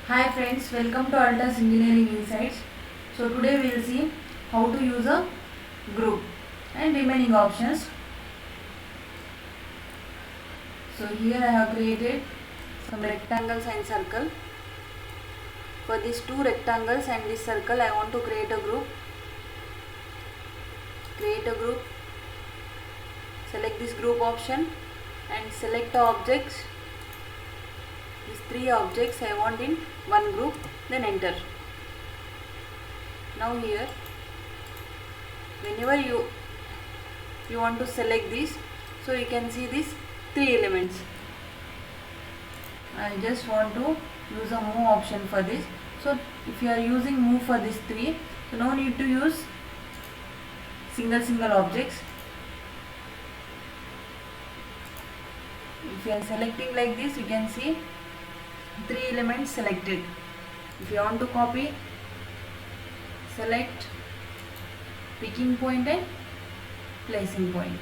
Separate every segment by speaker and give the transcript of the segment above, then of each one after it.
Speaker 1: Hi friends, welcome to Altus Engineering Insights. So today we will see how to use a group and remaining options. So here I have created some rectangles and circle. For these two rectangles and this circle I want to create a group. Create a group. Select this group option and select the objects. These three objects I want in one group, then enter. Now here whenever you want to select this, so you can see these three elements. I just want to use a move option for this. So if you are using move for these three, so no need to use single objects. If you are selecting like this, you can see three elements selected. If you want to copy, select picking point and placing point.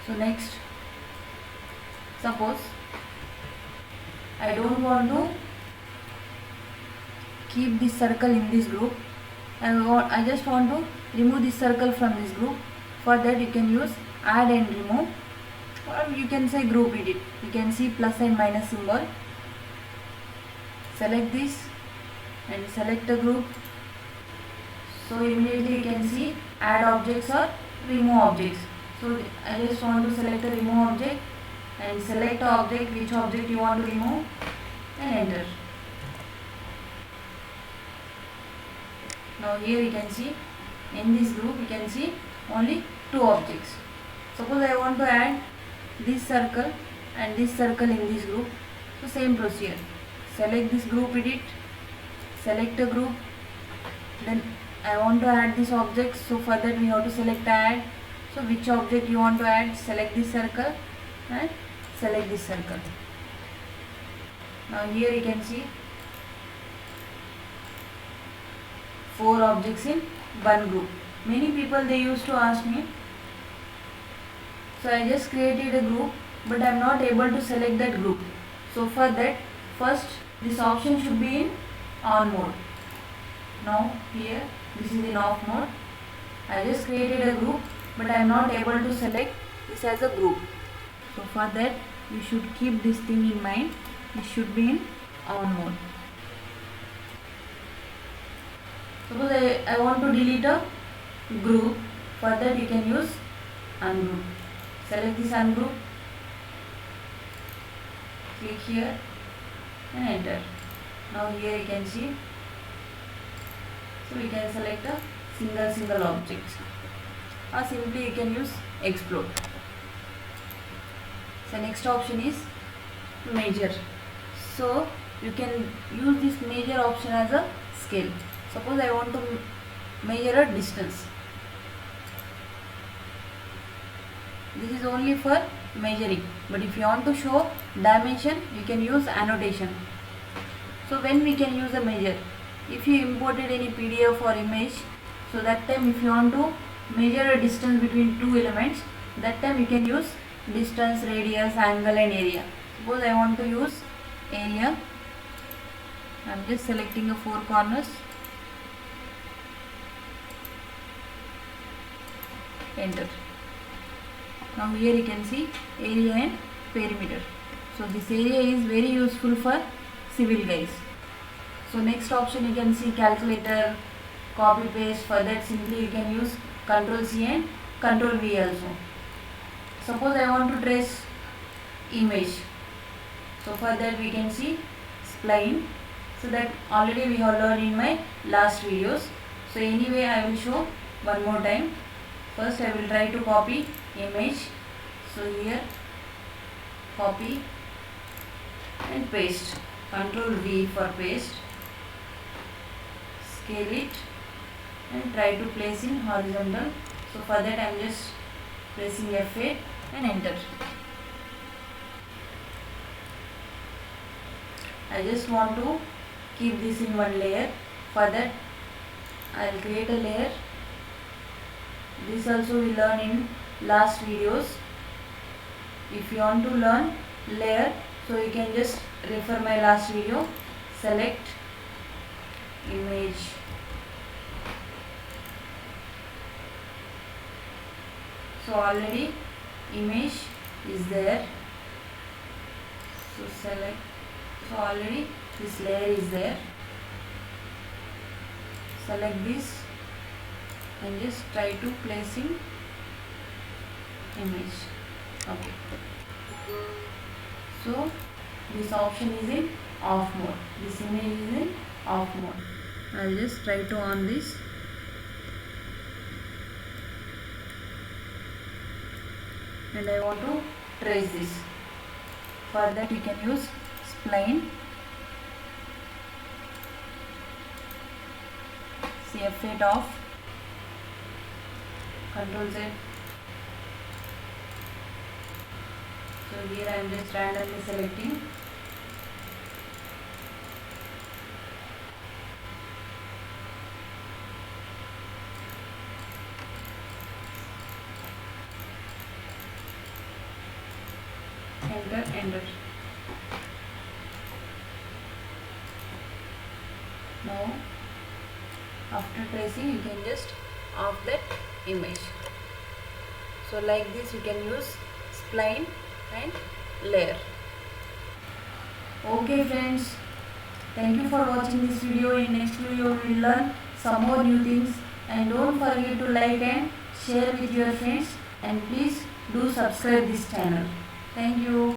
Speaker 1: So next, suppose I don't want to keep this circle in this group. I just want to remove this circle from this group. For that you can use add and remove, or you can say group edit. You can see plus and minus symbol. Select this and select a group. So immediately you can see add objects or remove objects. So I just want to select a remove object and select the object, which object you want to remove, and enter. Now here you can see in this group you can see only two objects. Suppose I want to add this circle and this circle in this group. So same procedure. Select this group edit, select a group, then I want to add this object. So for that we have to select add. So which object you want to add, select this circle and select this circle. Now here you can see four objects in one group. Many people they used to ask me, so I just created a group but I am not able to select that group. So for that, first this option should be in on mode. Now here this is in off mode. I just created a group but I am not able to select this as a group. So for that you should keep this thing in mind. This should be in on mode. Suppose I want to delete a group. For that you can use ungroup. Select this ungroup, click here and enter. Now here you can see, so we can select a single object, or simply you can use explode. So next option is measure. So you can use this measure option as a scale. Suppose I want to measure a distance. This is only for measuring, but if you want to show dimension, you can use annotation. So when we can use a measure, if you imported any PDF or image, so that time if you want to measure a distance between two elements, that time you can use distance, radius, angle and area. Suppose I want to use area. I am just selecting the four corners. Enter. Now here you can see area and perimeter. So this area is very useful for civil guys. So next option you can see calculator, copy paste. For that simply you can use Ctrl C and Ctrl V also. Suppose I want to trace image. So for that we can see spline. So that already we have learned in my last videos. So anyway I will show one more time. First I will try to copy image. So here copy and paste. Ctrl V for paste. Scale it and try to place in horizontal. So for that I am just pressing F8 and enter. I just want to keep this in one layer. For that I will create a layer this also we learn in last videos. If you want to learn layer, so you can just refer my last video. Select image. So already image is there. So select. So already this layer is there. Select this and just try to placing image. Okay. So this option is in off mode. This image is in off mode. I will just try to on this. And I want to trace this. For that you can use spline. See F8 off. Control Z. So here I am just randomly selecting. Enter. Now after tracing you can just off that image. So like this you can use spline and layer. Okay friends, thank you for watching this video. In next video we will learn some more new things, and don't forget to like and share with your friends, and please do subscribe this channel. Thank you.